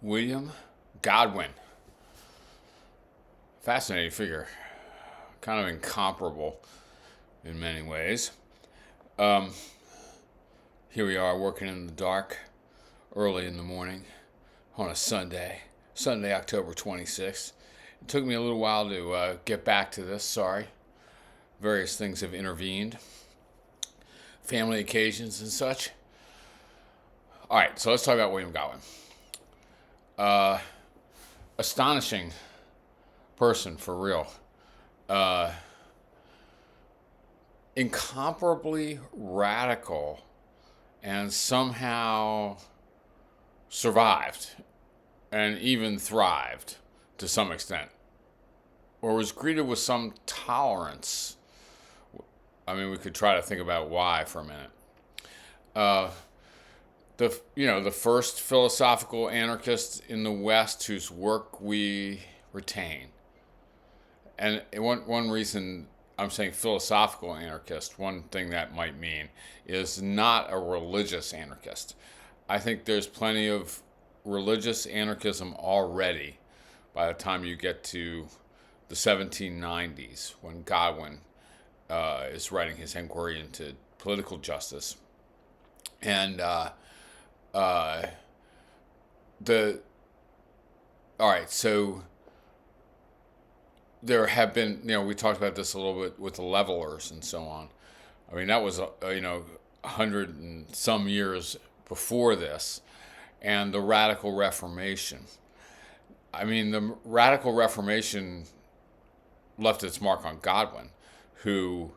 William Godwin. Fascinating figure. Kind of incomparable in many ways. Um, Here we are working in the dark, early in the morning, on a Sunday, October 26th. It took me a little while to get back to this, sorry. Various things have intervened, family occasions and such. All right, so let's talk about William Godwin. Astonishing person, for real. Uh, Incomparably radical and somehow survived and even thrived to some extent, or was greeted with some tolerance. I mean, we could try to think about why for a minute. Uh, the first philosophical anarchist in the West whose work we retain. And one reason I'm saying philosophical anarchist, one thing that might mean, is not a religious anarchist. I think there's plenty of religious anarchism already by the time you get to the 1790s, when Godwin is writing his Enquiry into political justice. And the all right, so there have been, we talked about this a little bit with the levelers and so on. I mean, that was, 100 and some years before this, and the Radical Reformation. I mean, the Radical Reformation left its mark on Godwin, who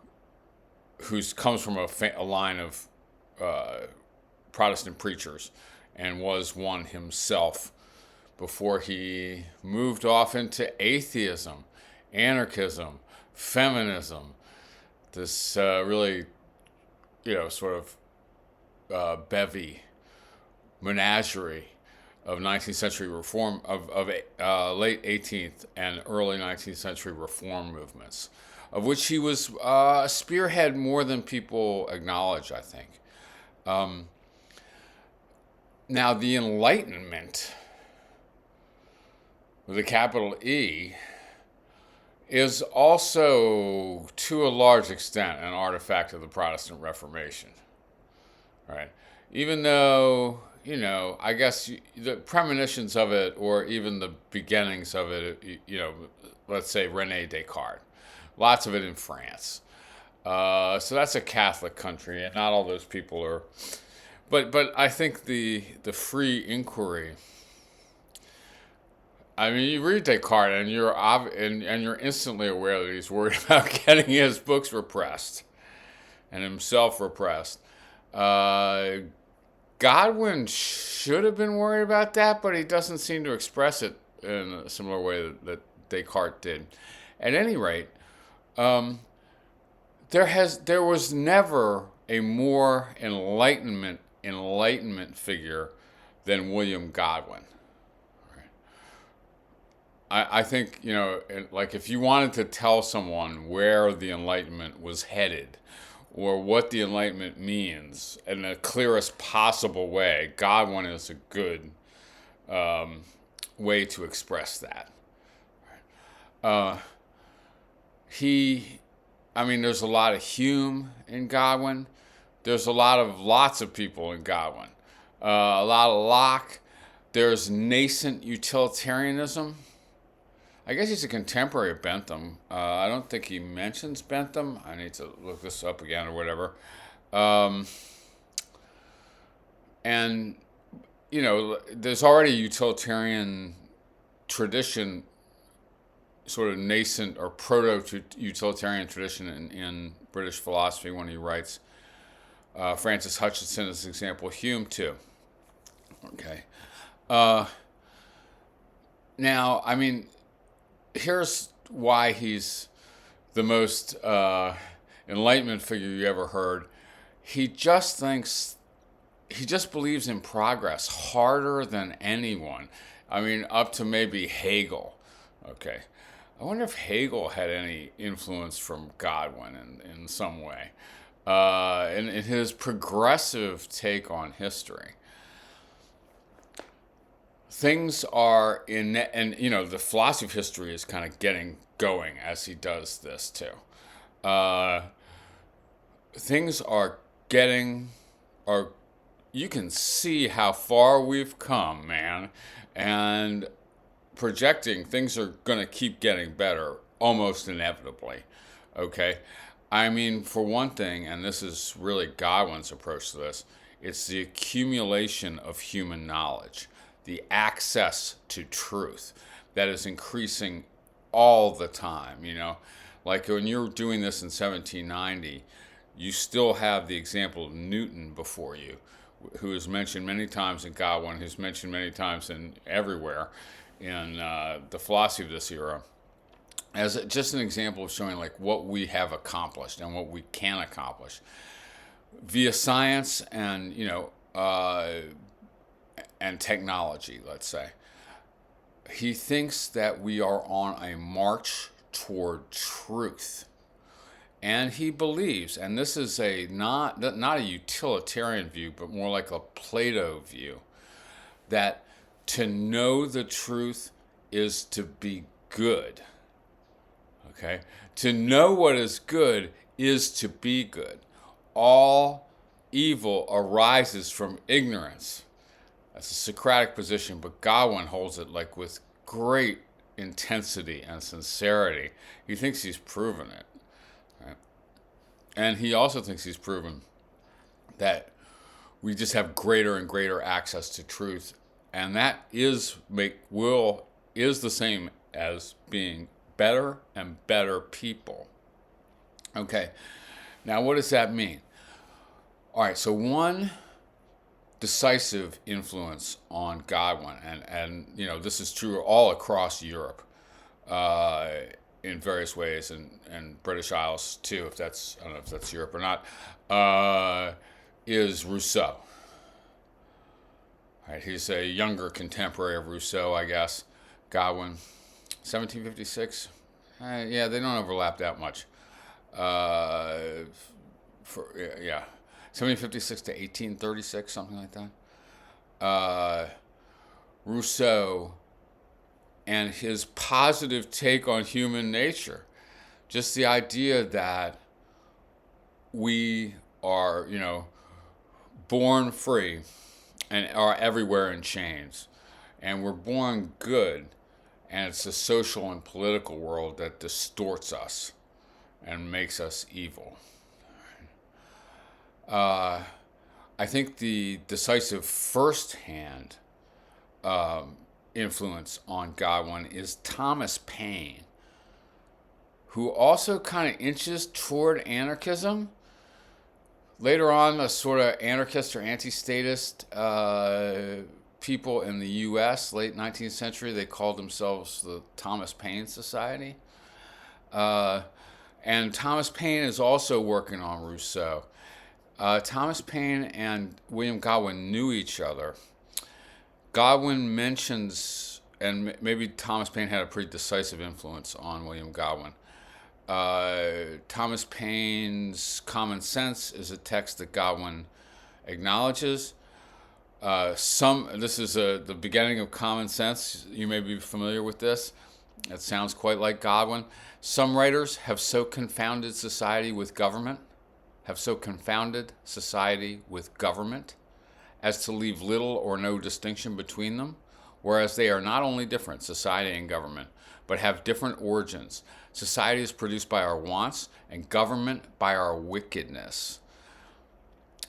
comes from a line of Protestant preachers, and was one himself before he moved off into atheism, anarchism, feminism, this really, sort of bevy, menagerie of 19th century reform, of late 18th and early 19th century reform movements, of which he was a spearhead more than people acknowledge, I think. Now, the Enlightenment, with a capital E, is also, to a large extent, an artifact of the Protestant Reformation. Right? Even though, I guess the premonitions of it, or even the beginnings of it, let's say Rene Descartes, lots of it in France. So that's a Catholic country, and not all those people are. But I think the free inquiry. I mean, you read Descartes, and you're instantly aware that he's worried about getting his books repressed, and himself repressed. Godwin should have been worried about that, but he doesn't seem to express it in a similar way that Descartes did. At any rate, there was never a more enlightenment figure than William Godwin. I think, like if you wanted to tell someone where the Enlightenment was headed, or what the Enlightenment means in the clearest possible way, Godwin is a good way to express that. There's a lot of Hume in Godwin. There's lots of people in Godwin. A lot of Locke. There's nascent utilitarianism. I guess he's a contemporary of Bentham. I don't think he mentions Bentham. I need to look this up again or whatever. And, there's already a utilitarian tradition, sort of nascent or proto-utilitarian tradition in British philosophy when he writes. Francis Hutcheson is an example. Hume, too. Okay. Now, here's why he's the most Enlightenment figure you ever heard. He just believes in progress harder than anyone. Up to maybe Hegel. Okay. I wonder if Hegel had any influence from Godwin in some way. In his progressive take on history. things are in, and the philosophy of history is kind of getting going as he does this too. Uh, things are getting, are you can see how far we've come, man, and projecting things are going to keep getting better almost inevitably. Okay, I mean, for one thing, and this is really Godwin's approach to this, it's the accumulation of human knowledge, the access to truth that is increasing all the time. Like when you're doing this in 1790, you still have the example of Newton before you, who is mentioned many times in Godwin, who's mentioned many times in everywhere in the philosophy of this era, as just an example of showing like what we have accomplished and what we can accomplish via science and and technology. Let's say he thinks that we are on a march toward truth. And he believes, and this is not a utilitarian view, but more like a Plato view, that to know the truth is to be good. Okay? To know what is good is to be good. All evil arises from ignorance. That's a Socratic position, but Godwin holds it like with great intensity and sincerity. He thinks he's proven it. Right? And he also thinks he's proven that we just have greater and greater access to truth, and that is the same as being better and better people. Okay, now what does that mean? All right, so one decisive influence on Godwin, and this is true all across Europe, in various ways, and British Isles too, I don't know if that's Europe or not, is Rousseau. Right, he's a younger contemporary of Rousseau, I guess. Godwin, 1756. Yeah, they don't overlap that much. 1756 to 1836, something like that. Rousseau and his positive take on human nature. Just the idea that we are, born free and are everywhere in chains. And we're born good, and it's the social and political world that distorts us and makes us evil. I think the decisive first-hand influence on Godwin is Thomas Paine, who also kind of inches toward anarchism. Later on, a sort of anarchist or anti-statist people in the U.S., late 19th century, they called themselves the Thomas Paine Society. And Thomas Paine is also working on Rousseau. Thomas Paine and William Godwin knew each other. Godwin mentions, and maybe Thomas Paine had a pretty decisive influence on William Godwin. Thomas Paine's Common Sense is a text that Godwin acknowledges. This is the beginning of Common Sense. You may be familiar with this. It sounds quite like Godwin. Some writers have so confounded society with government as to leave little or no distinction between them, whereas they are not only different, society and government, but have different origins. Society is produced by our wants, and government by our wickedness.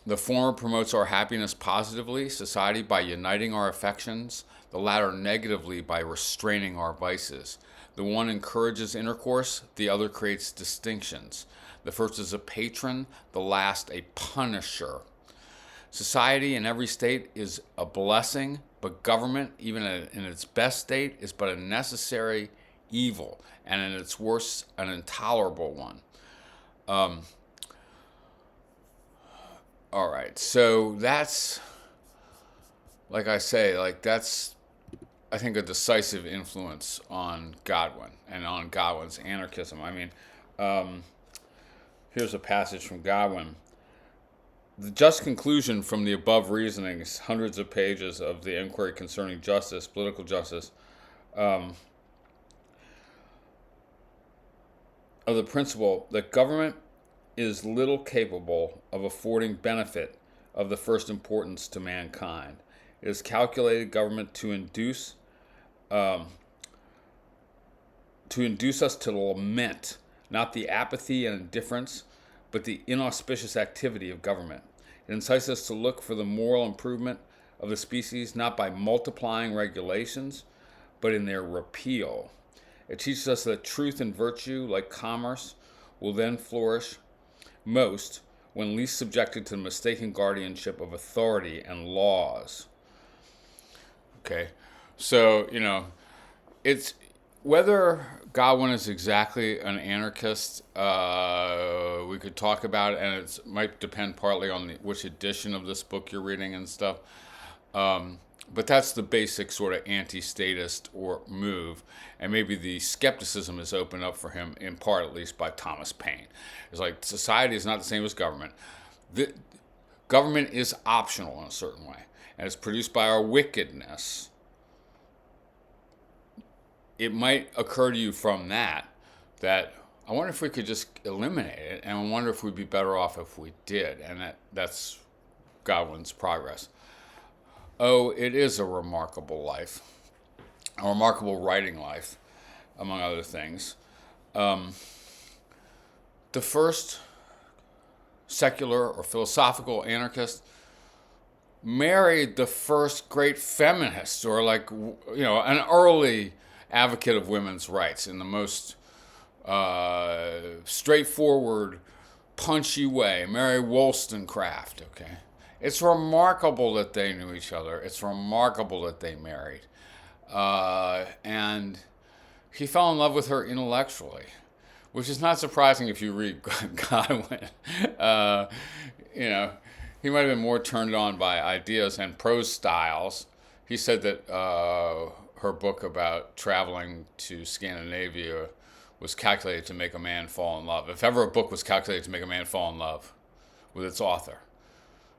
The former promotes our happiness positively, society by uniting our affections, the latter negatively by restraining our vices. The one encourages intercourse, the other creates distinctions. The first is a patron, the last a punisher. Society in every state is a blessing, but government, even in its best state, is but a necessary evil, and in its worst, an intolerable one. All right, so that's, like I say, that's, I think, a decisive influence on Godwin and on Godwin's anarchism. I mean, here's a passage from Godwin. the just conclusion from the above reasonings, hundreds of pages of the Enquiry concerning justice, political justice, of the principle that government is little capable of affording benefit of the first importance to mankind. It is calculated government to induce us to lament not the apathy and indifference, but the inauspicious activity of government. It incites us to look for the moral improvement of the species not by multiplying regulations, but in their repeal. It teaches us that truth and virtue, like commerce, will then flourish most when least subjected to the mistaken guardianship of authority and laws. Okay, so, it's whether Godwin is exactly an anarchist, we could talk about it, and it might depend partly on which edition of this book you're reading and stuff. But that's the basic sort of anti-statist or move, and maybe the skepticism is opened up for him, in part at least, by Thomas Paine. It's like society is not the same as government. The government is optional in a certain way, and it's produced by our wickedness. It might occur to you from that I wonder if we could just eliminate it, and I wonder if we'd be better off if we did, and that's Godwin's progress. Oh, it is a remarkable life, a remarkable writing life, among other things. The first secular or philosophical anarchist married the first great feminist, or an early advocate of women's rights in the most straightforward, punchy way, Mary Wollstonecraft, okay? It's remarkable that they knew each other. It's remarkable that they married. And he fell in love with her intellectually, which is not surprising if you read Godwin. He might have been more turned on by ideas and prose styles. He said that her book about traveling to Scandinavia was calculated to make a man fall in love. If ever a book was calculated to make a man fall in love with its author,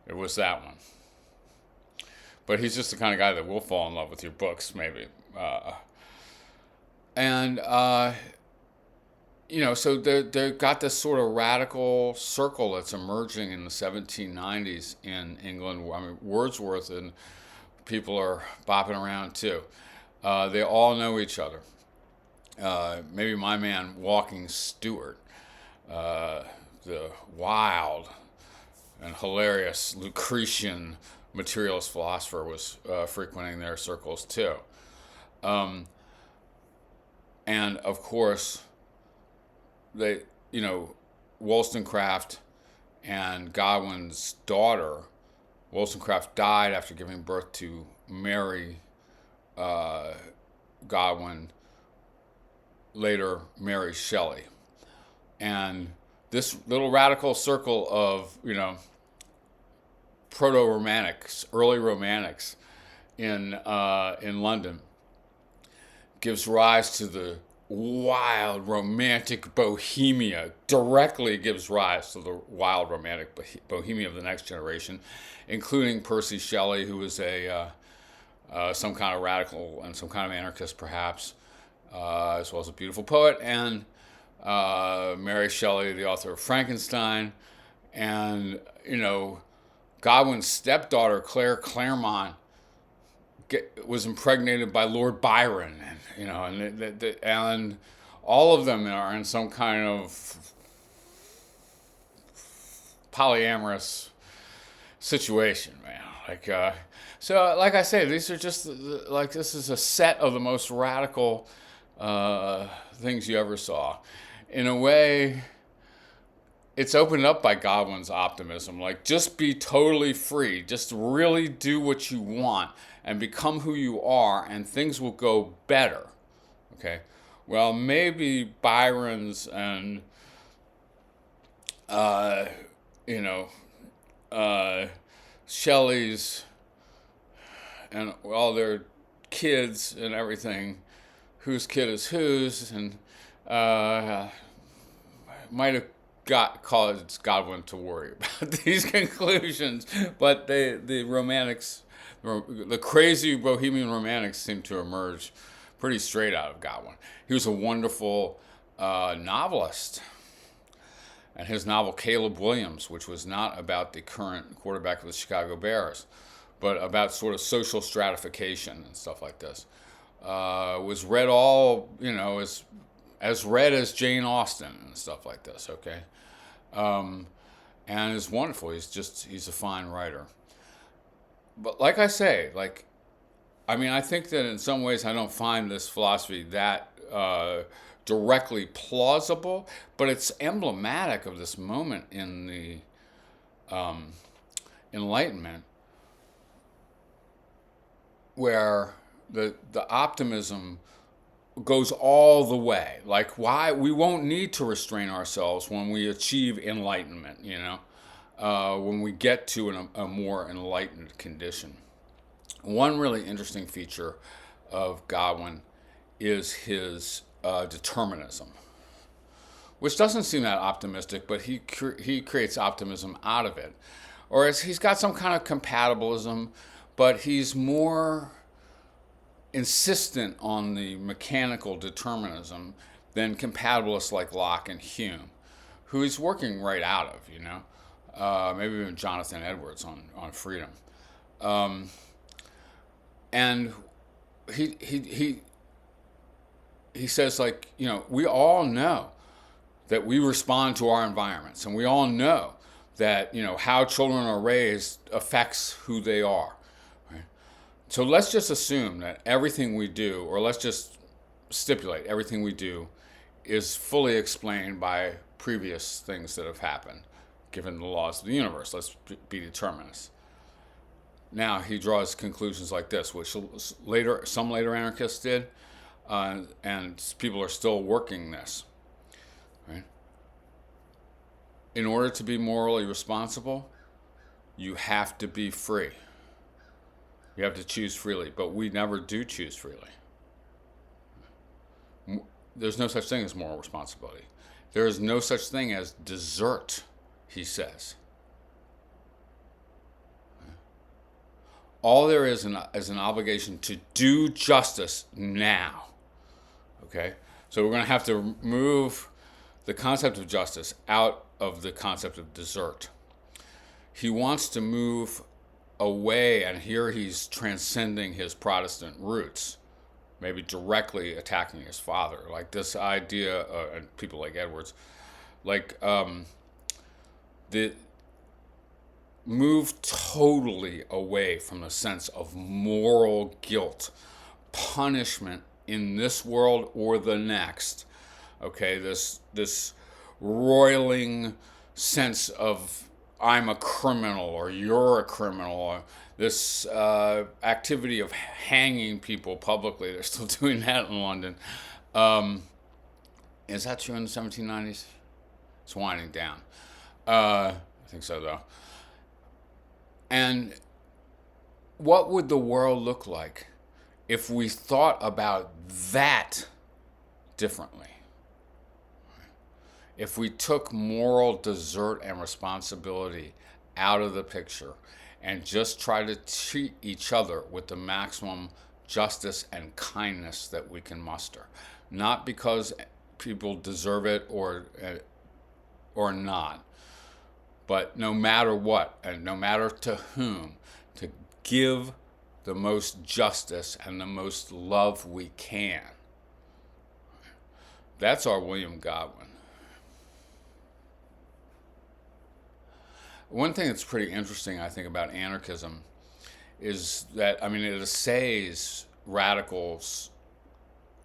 it was that one. But he's just the kind of guy that will fall in love with your books, maybe. So they got this sort of radical circle that's emerging in the 1790s in England. I mean, Wordsworth and people are bopping around too. They all know each other. Maybe my man, Walking Stewart, the wild and hilarious Lucretian materialist philosopher, was frequenting their circles too. And of course, Wollstonecraft and Godwin's daughter, Wollstonecraft died after giving birth to Mary Godwin, later Mary Shelley. And this little radical circle of, proto-romantics, early romantics in London gives rise to the wild romantic bohemia, directly gives rise to the wild romantic bohemia of the next generation, including Percy Shelley, who was some kind of radical and some kind of anarchist, perhaps, as well as a beautiful poet, and Mary Shelley, the author of Frankenstein, and Godwin's stepdaughter, Claire Claremont, was impregnated by Lord Byron, and all of them are in some kind of polyamorous situation, man. So, like I say, these are just this is a set of the most radical things you ever saw. In a way, it's opened up by Godwin's optimism. Just be totally free. Just really do what you want and become who you are, and things will go better. Okay? Well, maybe Byron's and, Shelley's and all their kids and everything, whose kid is whose, and might have caused Godwin to worry about these conclusions, but the romantics, the crazy bohemian romantics seem to emerge pretty straight out of Godwin. He was a wonderful novelist. And his novel Caleb Williams, which was not about the current quarterback of the Chicago Bears, but about sort of social stratification and stuff like this, was read as read as Jane Austen and stuff like this, okay? And is wonderful. He's a fine writer. But like I say, I think that in some ways I don't find this philosophy that directly plausible, but it's emblematic of this moment in the Enlightenment where the optimism goes all the way. Like, why we won't need to restrain ourselves when we achieve enlightenment, when we get to a more enlightened condition. One really interesting feature of Godwin is his determinism, which doesn't seem that optimistic, but he creates optimism out of it. Or he's got some kind of compatibilism, but he's more insistent on the mechanical determinism than compatibilists like Locke and Hume, who he's working right out of, maybe even Jonathan Edwards on freedom. And he says, we all know that we respond to our environments, and we all know that, how children are raised affects who they are. Right? So let's just assume that everything we do, or let's just stipulate everything we do, is fully explained by previous things that have happened, given the laws of the universe. Let's be determinists. Now he draws conclusions like this, which some later anarchists did, and people are still working this. Right? In order to be morally responsible, you have to be free. You have to choose freely, but we never do choose freely. There's no such thing as moral responsibility. There is no such thing as desert, he says. All there is an obligation to do justice now. Okay? So we're going to have to move the concept of justice out of the concept of desert. He wants to move away, and here he's transcending his Protestant roots, maybe directly attacking his father. Like this idea, and people like Edwards, move totally away from the sense of moral guilt, punishment in this world or the next. Okay, this roiling sense of I'm a criminal or you're a criminal, or this activity of hanging people publicly. They're still doing that in London. Is that true in the 1790s? It's winding down. I think so, though. And what would the world look like if we thought about that differently? If we took moral desert and responsibility out of the picture and just try to treat each other with the maximum justice and kindness that we can muster, not because people deserve it or not, but no matter what, and no matter to whom, to give the most justice and the most love we can. That's our William Godwin. One thing that's pretty interesting, I think, about anarchism is that, it essays radicals'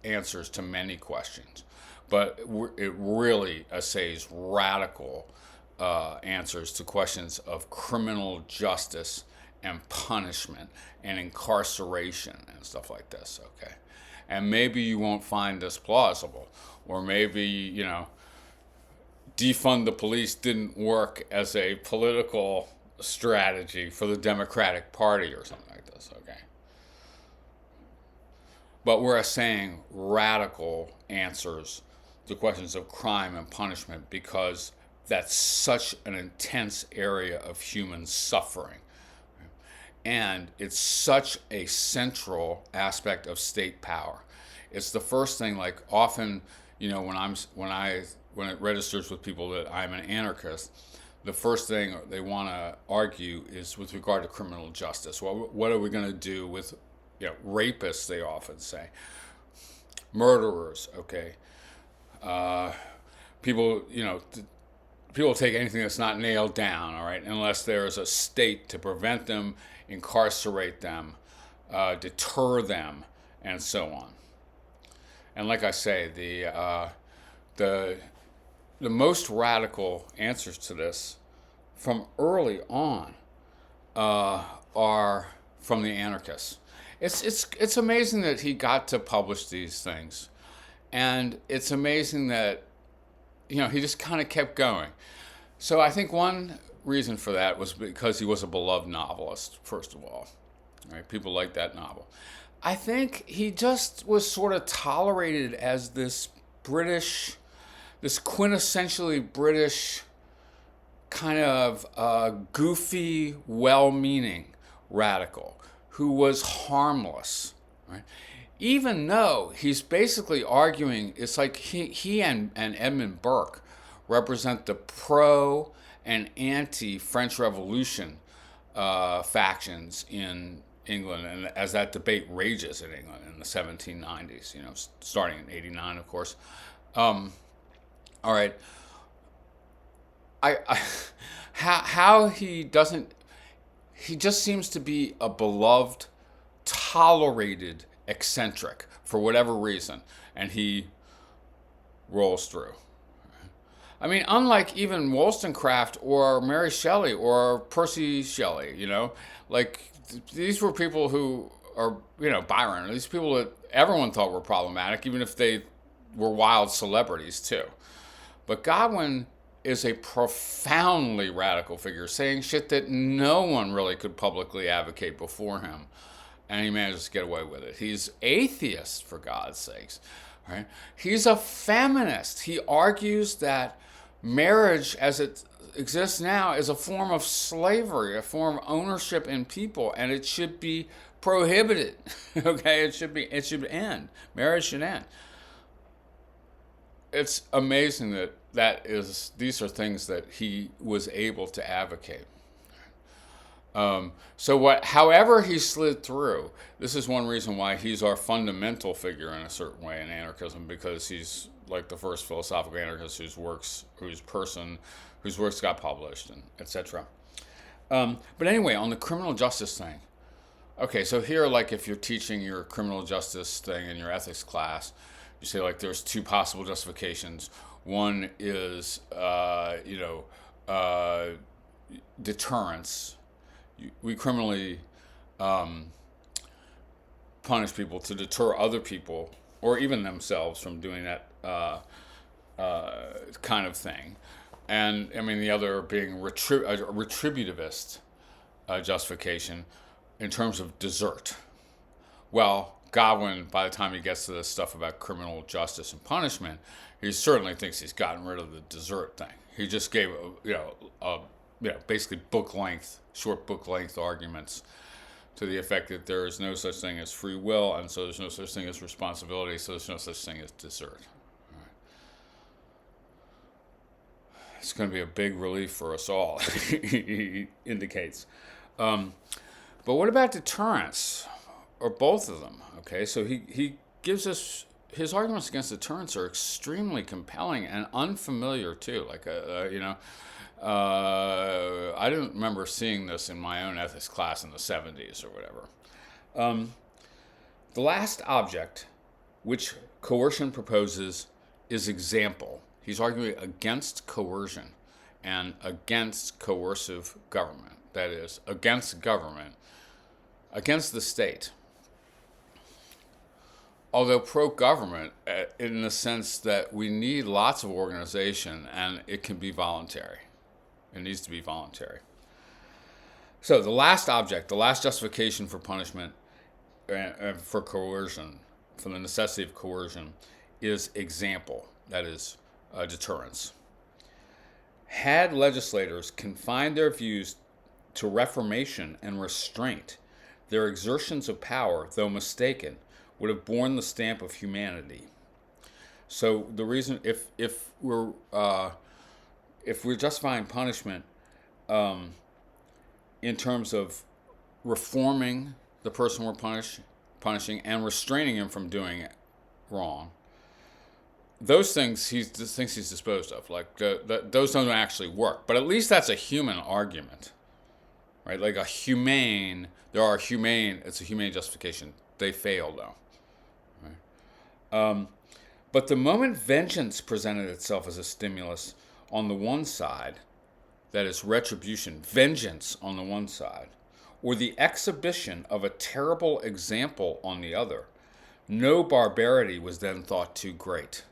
answers to many questions, but it really essays radical answers to questions of criminal justice and punishment and incarceration and stuff like this, okay? And maybe you won't find this plausible, or maybe, defund the police didn't work as a political strategy for the Democratic Party or something like this, okay? But we're saying radical answers to questions of crime and punishment because that's such an intense area of human suffering. And it's such a central aspect of state power. It's the first thing, like often, when it registers with people that I'm an anarchist, the first thing they want to argue is with regard to criminal justice. Well, what are we going to do with, rapists? They often say, murderers. Okay, people, people take anything that's not nailed down. All right, unless there is a state to prevent them, incarcerate them, deter them, and so on. And like I say, the most radical answers to this from early on are from the anarchists. It's amazing that he got to publish these things, and it's amazing that he just kind of kept going. So I think one reason for that was because he was a beloved novelist, first of all. Right? People liked that novel. I think he just was sort of tolerated as this quintessentially British kind of goofy, well-meaning radical who was harmless, right? Even though he's basically arguing, it's like he and Edmund Burke represent the pro and anti-French Revolution factions in England, and as that debate rages in England in the 1790s, starting in '89, of course. All right. How he doesn't, he just seems to be a beloved, tolerated eccentric for whatever reason, and he rolls through. I mean, unlike even Wollstonecraft or Mary Shelley or Percy Shelley, like these were people who are, Byron, these people that everyone thought were problematic, even if they were wild celebrities too. But Godwin is a profoundly radical figure, saying shit that no one really could publicly advocate before him, and he manages to get away with it. He's atheist, for God's sakes. Right? He's a feminist. He argues that marriage as it exists now is a form of slavery, a form of ownership in people, and it should be prohibited. Okay, it should end. Marriage should end. It's amazing these are things that he was able to advocate. However he slid through, this is one reason why he's our fundamental figure in a certain way in anarchism, because he's like the first philosophical anarchist whose works got published, and etc. But anyway, on the criminal justice thing. Okay, so here, like if you're teaching your criminal justice thing in your ethics class, you say like there's two possible justifications. One is, deterrence. We criminally punish people to deter other people or even themselves from doing that kind of thing. And I mean, the other being a retributivist justification in terms of desert. Well, Godwin, by the time he gets to this stuff about criminal justice and punishment, he certainly thinks he's gotten rid of the desert thing. He just gave, basically short book length arguments to the effect that there is no such thing as free will, and so there's no such thing as responsibility, so there's no such thing as desert. All right. It's going to be a big relief for us all, he indicates. But what about deterrence, or both of them? Okay, so he gives us, his arguments against deterrence are extremely compelling and unfamiliar too. Like, I didn't remember seeing this in my own ethics class in the 70s or whatever. The last object which coercion proposes is example. He's arguing against coercion and against coercive government. That is, against government, against the state. Although pro-government, in the sense that we need lots of organization and it can be voluntary. It needs to be voluntary. So the last object, the last justification for punishment, for coercion, for the necessity of coercion, is example. That is, deterrence. Had legislators confined their views to reformation and restraint, their exertions of power, though mistaken, would have borne the stamp of humanity. So the reason, if we're justifying punishment in terms of reforming the person we're punishing and restraining him from doing it wrong, those things he thinks he's disposed of. Like those don't actually work. But at least that's a human argument, right? Like it's a humane justification. They fail though. Right? But the moment vengeance presented itself as a stimulus on the one side, that is retribution, vengeance on the one side, or the exhibition of a terrible example on the other, no barbarity was then thought too great.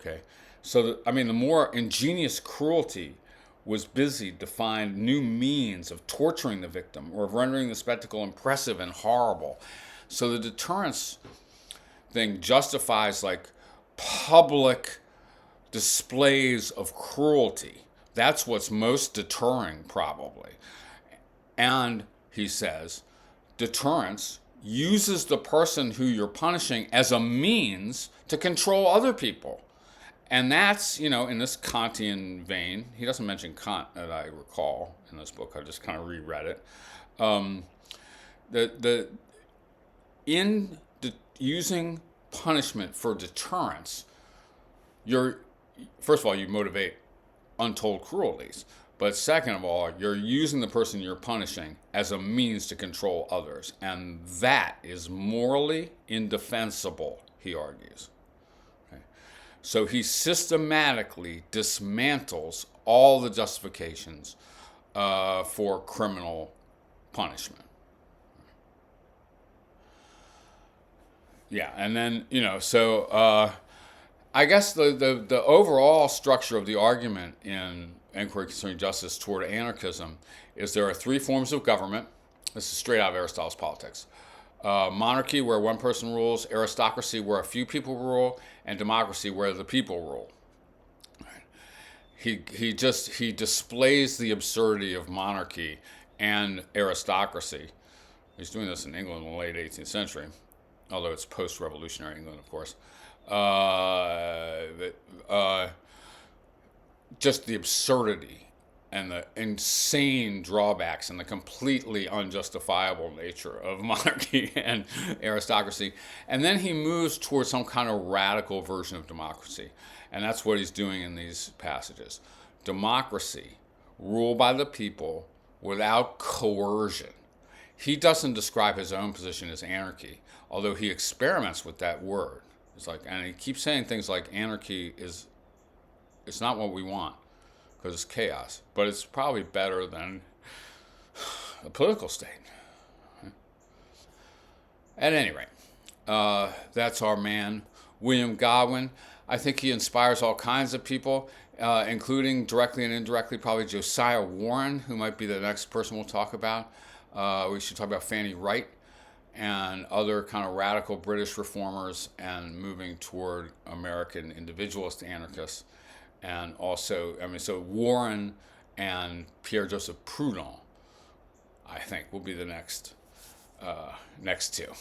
Okay, so the more ingenious cruelty was busied to find new means of torturing the victim or of rendering the spectacle impressive and horrible. So the deterrence thing justifies like public displays of cruelty. That's what's most deterring, probably. And he says, deterrence uses the person who you're punishing as a means to control other people. And that's, in this Kantian vein, he doesn't mention Kant that I recall in this book. I just kind of reread it. Using punishment for deterrence, first of all, you motivate untold cruelties. But second of all, you're using the person you're punishing as a means to control others. And that is morally indefensible, he argues. Okay. So he systematically dismantles all the justifications for criminal punishment. Yeah, and then, I guess the overall structure of the argument in Enquiry Concerning Justice toward anarchism is there are three forms of government. This is straight out of Aristotle's Politics. Monarchy, where one person rules, aristocracy, where a few people rule, and democracy, where the people rule. He displays the absurdity of monarchy and aristocracy. He's doing this in England in the late 18th century, although it's post-revolutionary England, of course. Just the absurdity and the insane drawbacks and the completely unjustifiable nature of monarchy and aristocracy. And then he moves towards some kind of radical version of democracy. And that's what he's doing in these passages. Democracy, rule by the people without coercion. He doesn't describe his own position as anarchy, although he experiments with that word. And he keeps saying things like anarchy it's not what we want because it's chaos, but it's probably better than a political state. At any rate, that's our man, William Godwin. I think he inspires all kinds of people, including directly and indirectly probably Josiah Warren, who might be the next person we'll talk about. We should talk about Fanny Wright and other kind of radical British reformers and moving toward American individualist anarchists. And also, so Warren and Pierre-Joseph Proudhon, I think, will be the next two.